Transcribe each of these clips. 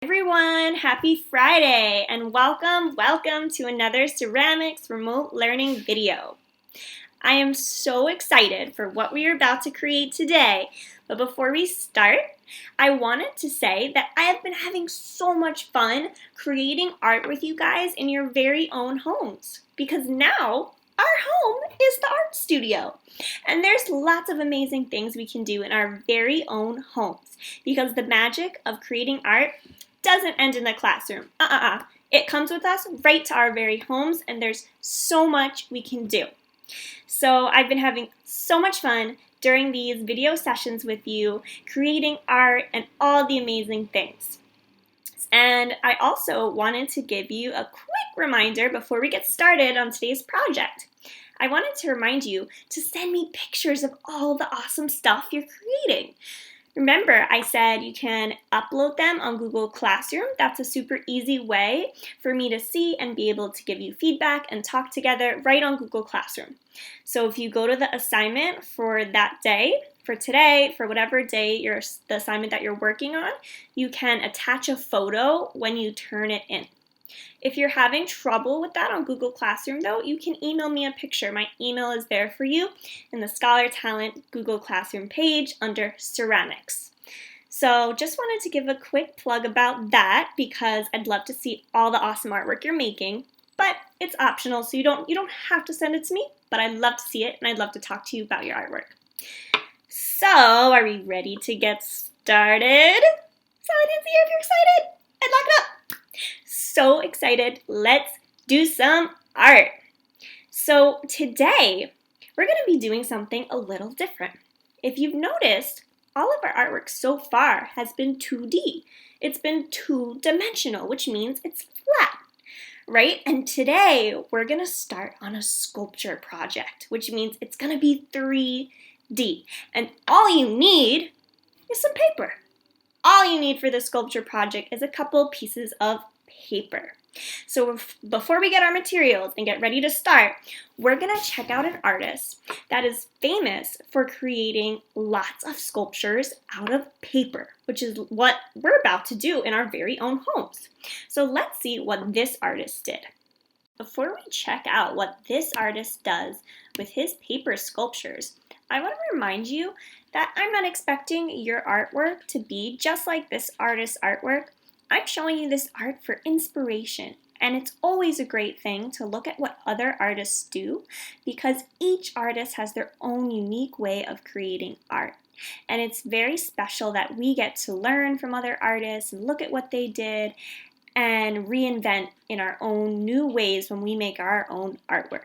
Everyone, happy Friday and welcome to another ceramics remote learning video. I am so excited for what we are about to create today, but before we start, I wanted to say that I have been having so much fun creating art with you guys in your very own homes, because now our home is the art studio. And there's lots of amazing things we can do in our very own homes, because the magic of creating art doesn't end in the classroom. It comes with us right to our very homes, and there's so much we can do. So I've been having so much fun during these video sessions with you, creating art and all the amazing things. And I also wanted to give you a quick reminder before we get started on today's project. I wanted to remind you to send me pictures of all the awesome stuff you're creating. Remember, I said you can upload them on Google Classroom. That's a super easy way for me to see and be able to give you feedback and talk together right on Google Classroom. So if you go to the assignment for that day, for today, for whatever day the assignment that you're working on, you can attach a photo when you turn it in. If you're having trouble with that on Google Classroom, though, you can email me a picture. My email is there for you in the Scholar Talent Google Classroom page under Ceramics. So just wanted to give a quick plug about that because I'd love to see all the awesome artwork you're making, but it's optional, so you don't have to send it to me, but I'd love to see it and I'd love to talk to you about your artwork. So, are we ready to get started? Silent hands here if you're excited, and lock it up. So excited, let's do some art. So today, we're going to be doing something a little different. If you've noticed, all of our artwork so far has been 2D. It's been two-dimensional, which means it's flat, right? And today, we're going to start on a sculpture project, which means it's going to be 3D. And all you need is some paper. All you need for this sculpture project is a couple pieces of paper. So before we get our materials and get ready to start, we're going to check out an artist that is famous for creating lots of sculptures out of paper, which is what we're about to do in our very own homes. So let's see what this artist did. Before we check out what this artist does with his paper sculptures, I want to remind you that I'm not expecting your artwork to be just like this artist's artwork. I'm showing you this art for inspiration, and it's always a great thing to look at what other artists do because each artist has their own unique way of creating art. And it's very special that we get to learn from other artists and look at what they did and reinvent in our own new ways when we make our own artwork.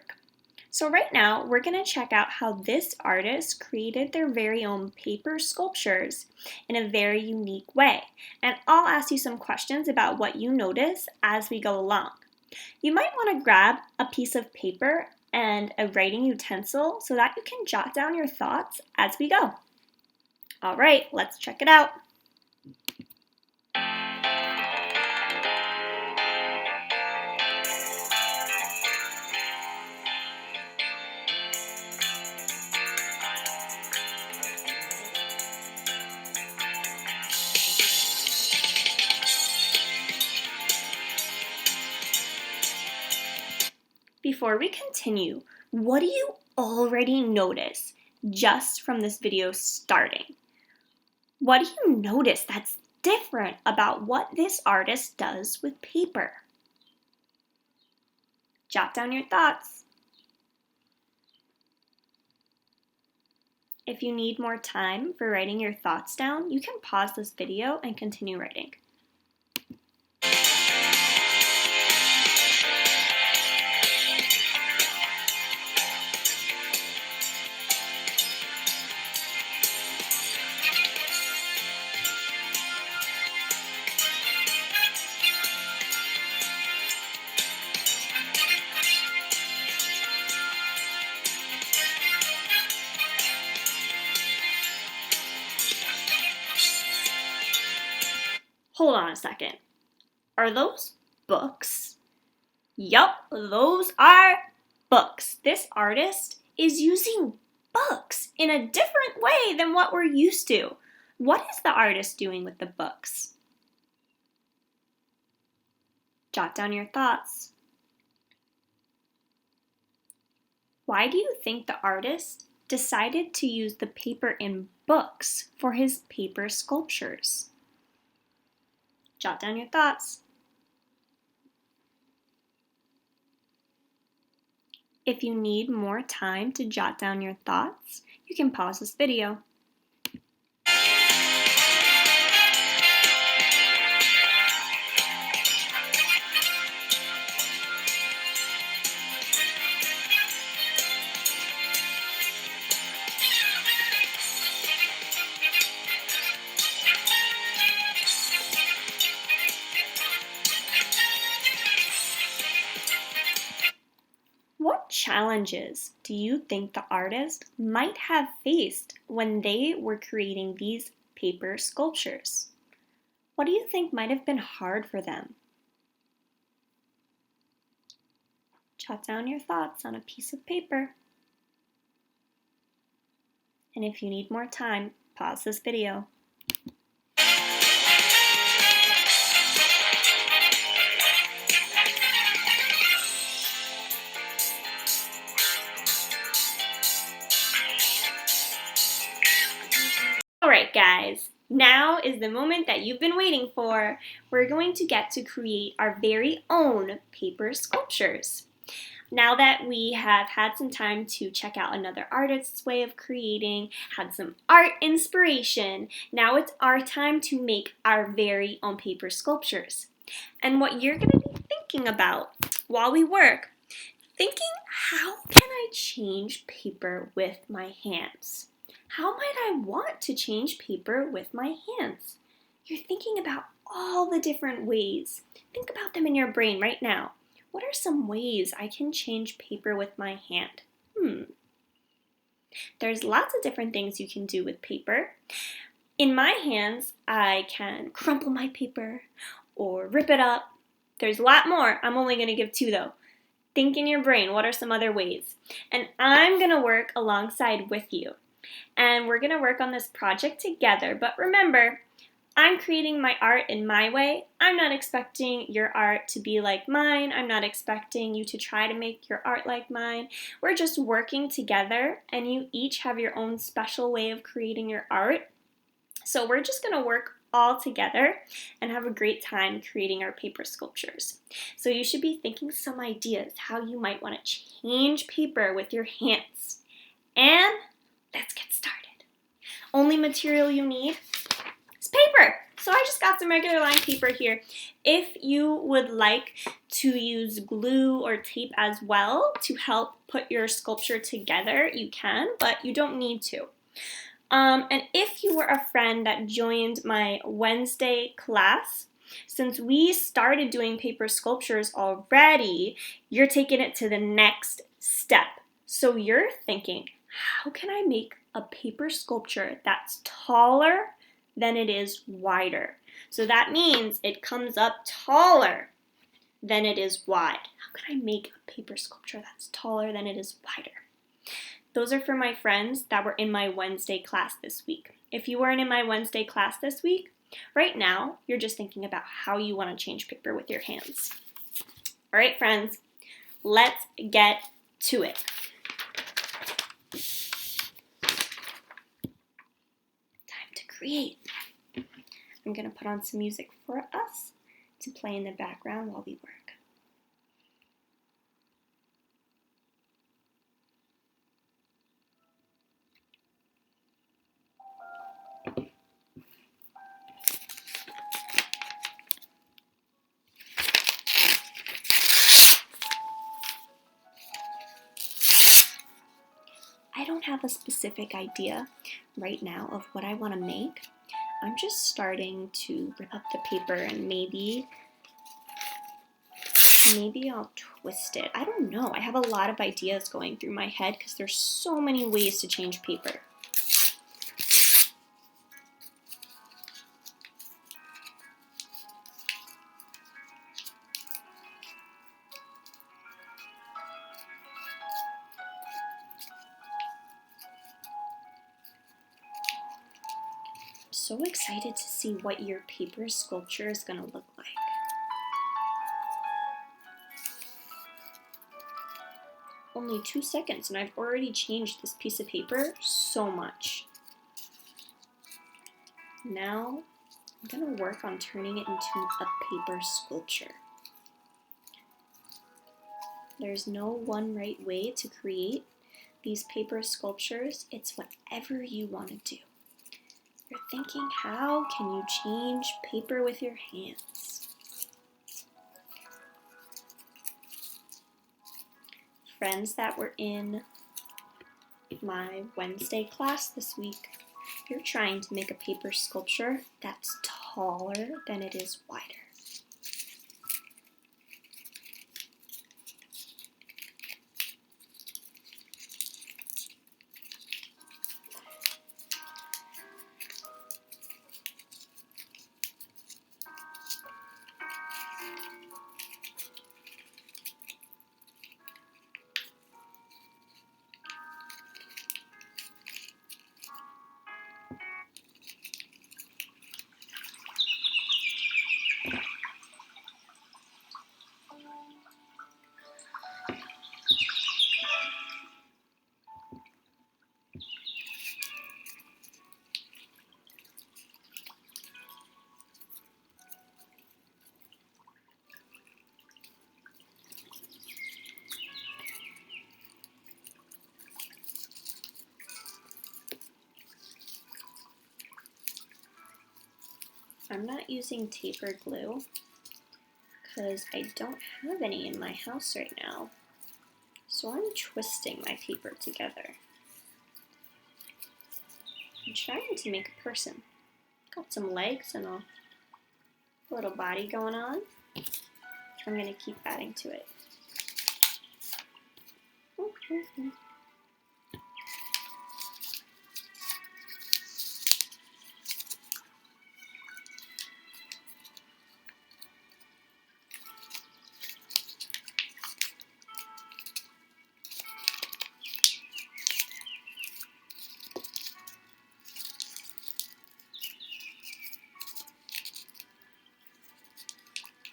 So right now, we're going to check out how this artist created their very own paper sculptures in a very unique way. And I'll ask you some questions about what you notice as we go along. You might want to grab a piece of paper and a writing utensil so that you can jot down your thoughts as we go. All right, let's check it out. Before we continue, what do you already notice just from this video starting? What do you notice that's different about what this artist does with paper? Jot down your thoughts. If you need more time for writing your thoughts down, you can pause this video and continue writing. Hold on a second. Are those books? Yup, those are books. This artist is using books in a different way than what we're used to. What is the artist doing with the books? Jot down your thoughts. Why do you think the artist decided to use the paper in books for his paper sculptures? Jot down your thoughts. If you need more time to jot down your thoughts, you can pause this video. What challenges do you think the artist might have faced when they were creating these paper sculptures? What do you think might have been hard for them? Jot down your thoughts on a piece of paper. And if you need more time, pause this video. Alright guys, now is the moment that you've been waiting for. We're going to get to create our very own paper sculptures. Now that we have had some time to check out another artist's way of creating, had some art inspiration, now it's our time to make our very own paper sculptures. And what you're going to be thinking about while we work, thinking, how can I change paper with my hands? How might I want to change paper with my hands? You're thinking about all the different ways. Think about them in your brain right now. What are some ways I can change paper with my hand? There's lots of different things you can do with paper. In my hands, I can crumple my paper or rip it up. There's a lot more. I'm only going to give 2 though. Think in your brain, what are some other ways? And I'm going to work alongside with you. And we're going to work on this project together. But remember, I'm creating my art in my way. I'm not expecting your art to be like mine. I'm not expecting you to try to make your art like mine. We're just working together, and you each have your own special way of creating your art. So we're just going to work all together and have a great time creating our paper sculptures. So you should be thinking some ideas how you might want to change paper with your hands. And let's get started. Only material you need is paper. So I just got some regular lined paper here. If you would like to use glue or tape as well to help put your sculpture together, you can, but you don't need to. And if you were a friend that joined my Wednesday class, since we started doing paper sculptures already, you're taking it to the next step. So you're thinking, how can I make a paper sculpture that's taller than it is wider? So that means it comes up taller than it is wide. How can I make a paper sculpture that's taller than it is wider? Those are for my friends that were in my Wednesday class this week. If you weren't in my Wednesday class this week, right now you're just thinking about how you want to change paper with your hands. All right, friends, let's get to it. Create. I'm going to put on some music for us to play in the background while we work. I don't have a specific idea right now of what I want to make. I'm just starting to rip up the paper and maybe I'll twist it. I don't know. I have a lot of ideas going through my head because there's so many ways to change paper. So excited to see what your paper sculpture is going to look like. only 2 seconds and I've already changed this piece of paper so much. Now I'm going to work on turning it into a paper sculpture. There's no one right way to create these paper sculptures. It's whatever you want to do. You're thinking, how can you change paper with your hands? Friends that were in my Wednesday class this week, you're trying to make a paper sculpture that's taller than it is wider. I'm not using taper glue because I don't have any in my house right now. So I'm twisting my paper together. I'm trying to make a person. Got some legs and a little body going on. I'm going to keep adding to it.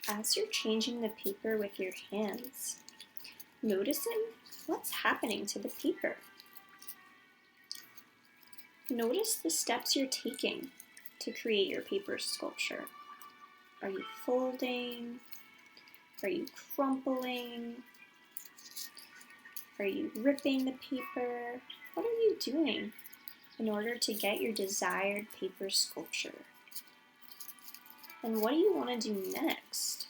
As you're changing the paper with your hands, noticing what's happening to the paper. Notice the steps you're taking to create your paper sculpture. Are you folding? Are you crumpling? Are you ripping the paper? What are you doing in order to get your desired paper sculpture? And what do you want to do next?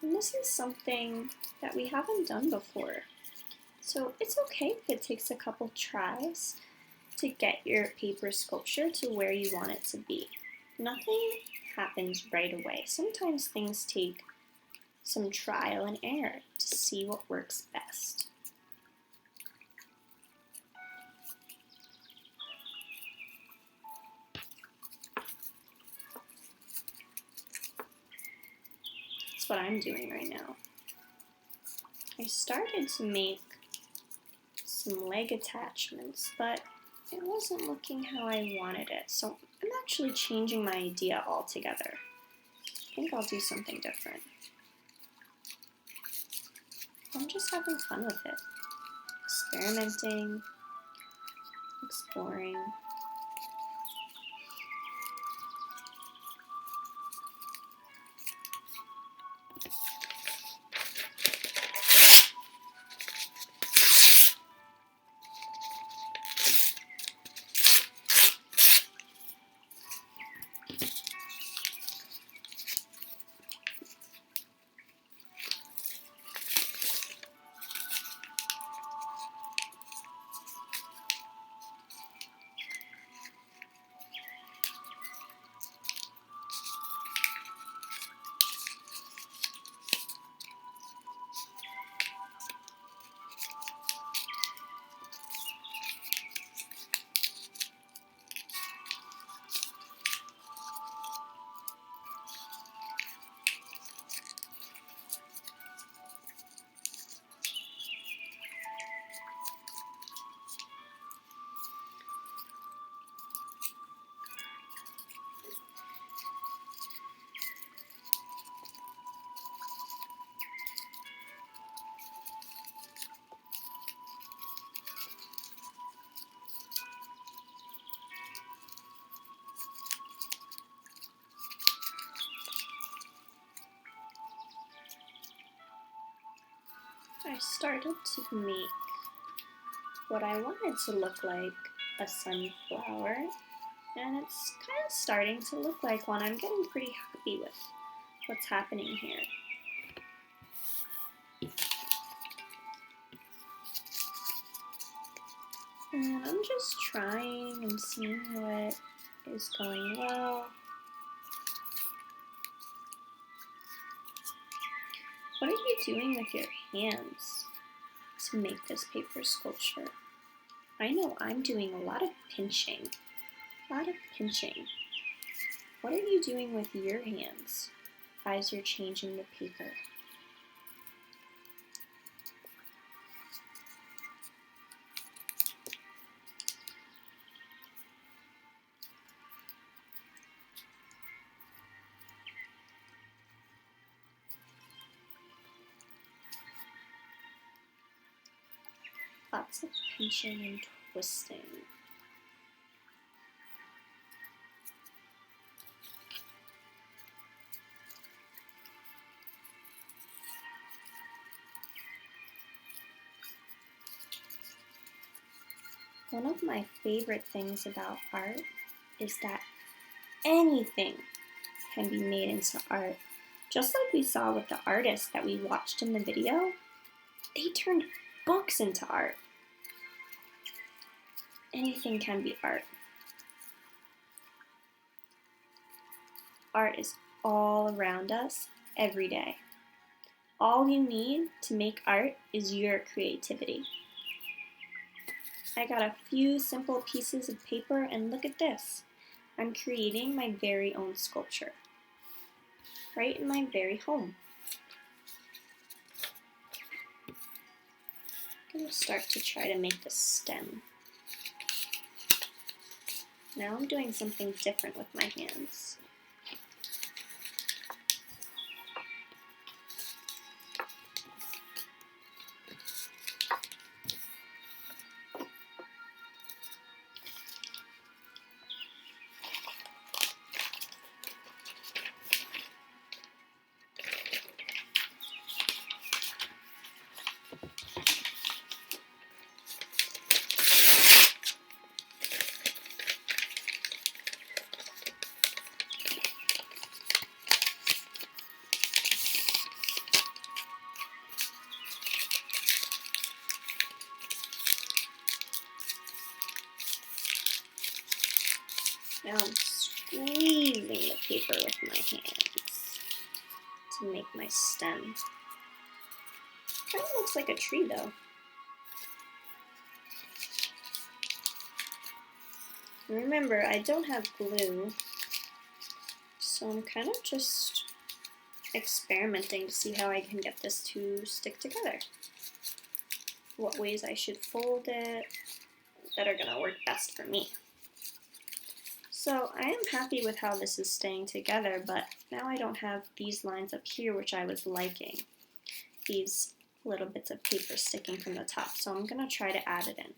And this is something that we haven't done before. So it's okay if it takes a couple tries to get your paper sculpture to where you want it to be. Nothing happens right away. Sometimes things take some trial and error to see what works best. That's what I'm doing right now. I started to make some leg attachments, but it wasn't looking how I wanted it, so I'm actually changing my idea altogether. I think I'll do something different. I'm just having fun with it. Experimenting, exploring. I started to make what I wanted to look like a sunflower, and it's kind of starting to look like one. I'm getting pretty happy with what's happening here. And I'm just trying and seeing what is going well. What are you doing with your hands to make this paper sculpture? I know I'm doing a lot of pinching. What are you doing with your hands as you're changing the paper? Lots of pinching and twisting. One of my favorite things about art is that anything can be made into art. Just like we saw with the artist that we watched in the video, they turned books into art. Anything can be art. Art is all around us every day. All you need to make art is your creativity. I got a few simple pieces of paper and look at this. I'm creating my very own sculpture, right in my very home. I'm going to start to try to make the stem. Now I'm doing something different with my hands. Now I'm squeezing the paper with my hands to make my stem. Kind of looks like a tree though. Remember, I don't have glue, so I'm kind of just experimenting to see how I can get this to stick together. What ways I should fold it that are gonna work best for me. So I am happy with how this is staying together, but now I don't have these lines up here, which I was liking. These little bits of paper sticking from the top, so I'm gonna try to add it in.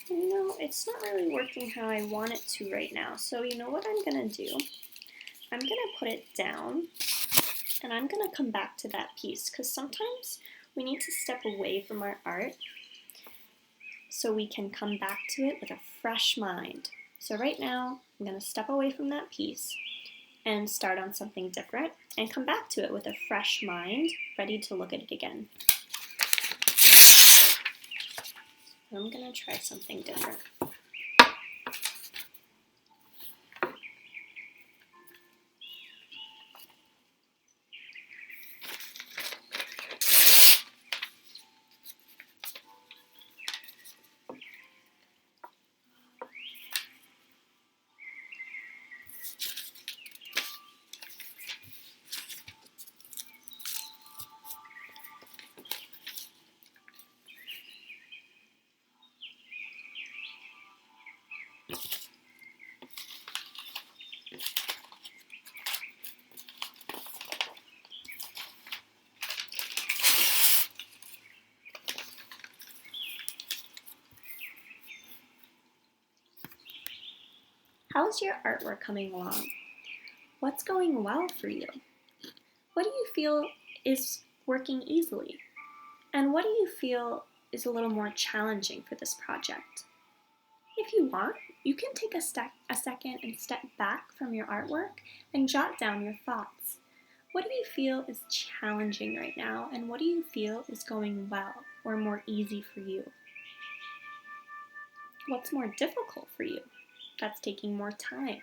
You know, it's not really working how I want it to right now, so you know what I'm gonna do? I'm gonna put it down, and I'm gonna come back to that piece, because sometimes we need to step away from our art so we can come back to it with a fresh mind. So right now, I'm gonna step away from that piece and start on something different and come back to it with a fresh mind, ready to look at it again. I'm gonna try something different. How's your artwork coming along? What's going well for you? What do you feel is working easily? And what do you feel is a little more challenging for this project? If you want, you can take a second and step back from your artwork and jot down your thoughts. What do you feel is challenging right now, and what do you feel is going well or more easy for you? What's more difficult for you? That's taking more time.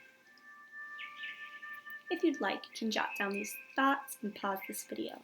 If you'd like, you can jot down these thoughts and pause this video.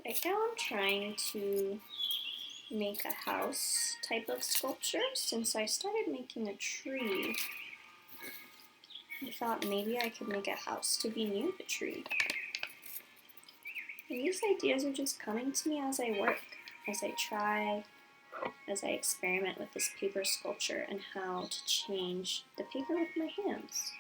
Right now I'm trying to make a house type of sculpture. Since I started making a tree, I thought maybe I could make a house to be near the tree. And these ideas are just coming to me as I work, as I try, as I experiment with this paper sculpture and how to change the paper with my hands.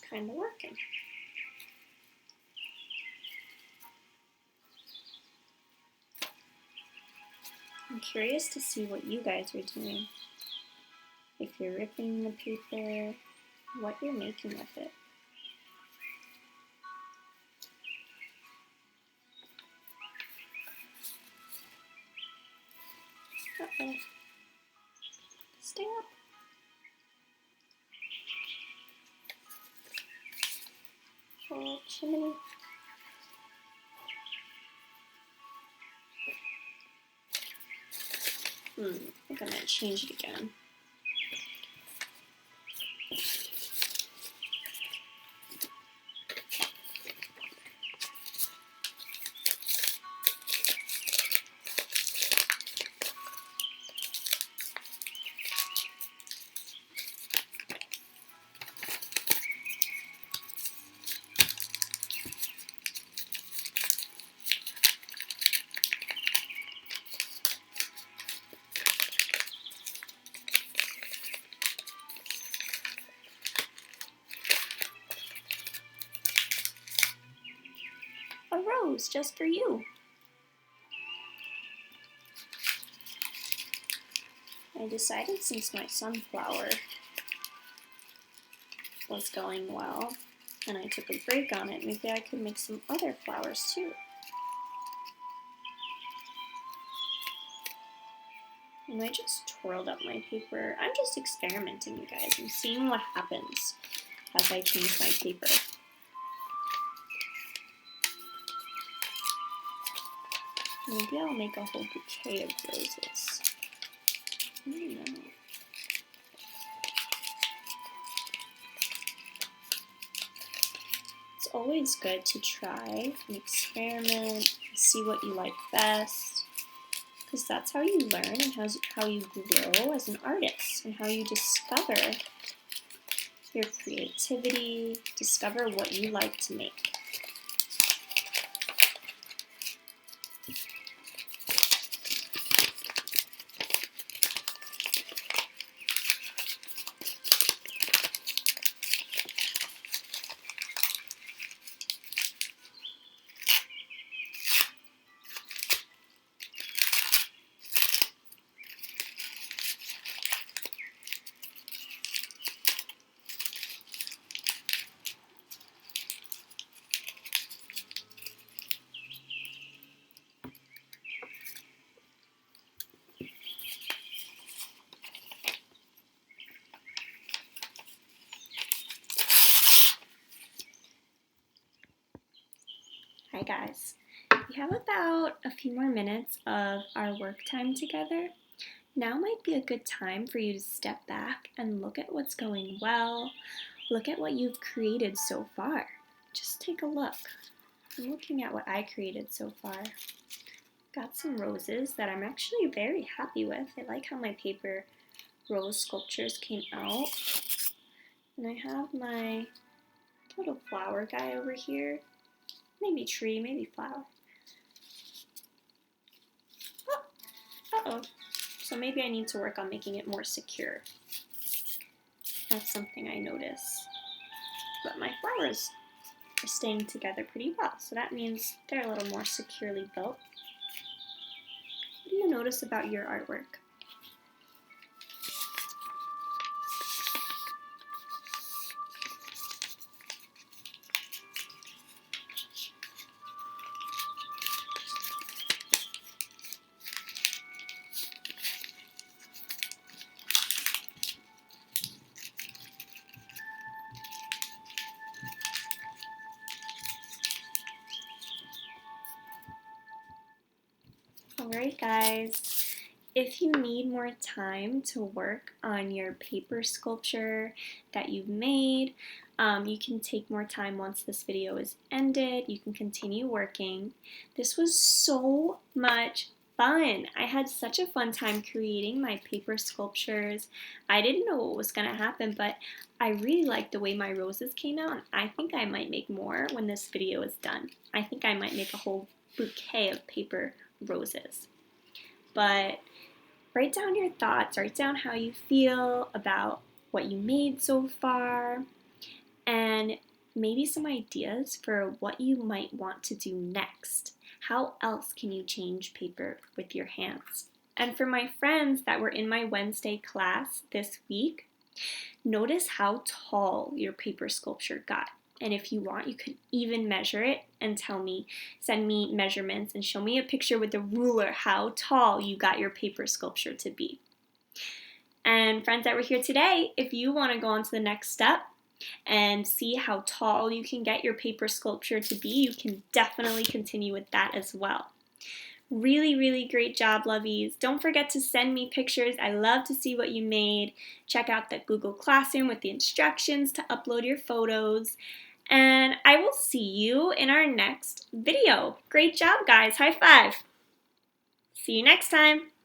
Kind of working. I'm curious to see what you guys are doing. If you're ripping the paper, what you're making with it. Uh-oh. Stay up. Oh, chimney. I think I might change it again. A rose just for you. I decided since my sunflower was going well and I took a break on it, maybe I could make some other flowers too. And I just twirled up my paper. I'm just experimenting, you guys. I'm seeing what happens as I change my paper. Maybe I'll make a whole bouquet of roses. I don't know. It's always good to try and experiment, see what you like best, because that's how you learn and how you grow as an artist and how you discover your creativity, discover what you like to make. Hi guys, we have about a few more minutes of our work time together. Now might be a good time for you to step back and look at what's going well. Look at what you've created so far. Just take a look. I'm looking at what I created so far. Got some roses that I'm actually very happy with. I like how my paper rose sculptures came out. And I have my little flower guy over here. Maybe tree, maybe flower. Oh, uh-oh. So maybe I need to work on making it more secure. That's something I notice. But my flowers are staying together pretty well, so that means they're a little more securely built. What do you notice about your artwork? Alright guys, if you need more time to work on your paper sculpture that you've made, you can take more time once this video is ended. You can continue working. This was so much fun. I had such a fun time creating my paper sculptures. I didn't know what was going to happen, but I really liked the way my roses came out, and I think I might make more when this video is done. I think I might make a whole bouquet of paper roses. But write down your thoughts, write down how you feel about what you made so far, and maybe some ideas for what you might want to do next. How else can you change paper with your hands? And for my friends that were in my Wednesday class this week, notice how tall your paper sculpture got. And if you want, you can even measure it and send me measurements and show me a picture with a ruler how tall you got your paper sculpture to be. And friends that were here today, if you want to go on to the next step and see how tall you can get your paper sculpture to be, you can definitely continue with that as well. Really, really great job, lovies. Don't forget to send me pictures. I love to see what you made. Check out the Google Classroom with the instructions to upload your photos. And I will see you in our next video. Great job, guys. High five. See you next time.